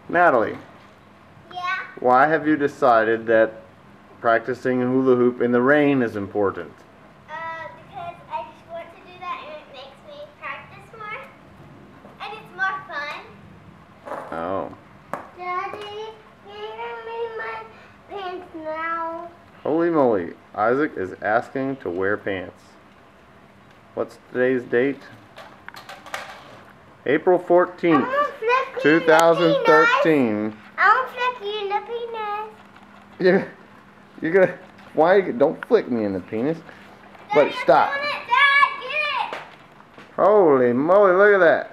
Natalie, Yeah? why have you decided that practicing hula hoop in the rain is important? Because I just want to do that and it makes me practice more. And it's more fun. Oh. Daddy, can you give me my pants now? Holy moly, Isaac is asking to wear pants. What's today's date? April 14th, 2013. I won't flick you in the penis. You're gonna, why, don't flick me in the penis. But Dad, stop. you're doing it, Dad, get it! Holy moly, look at that.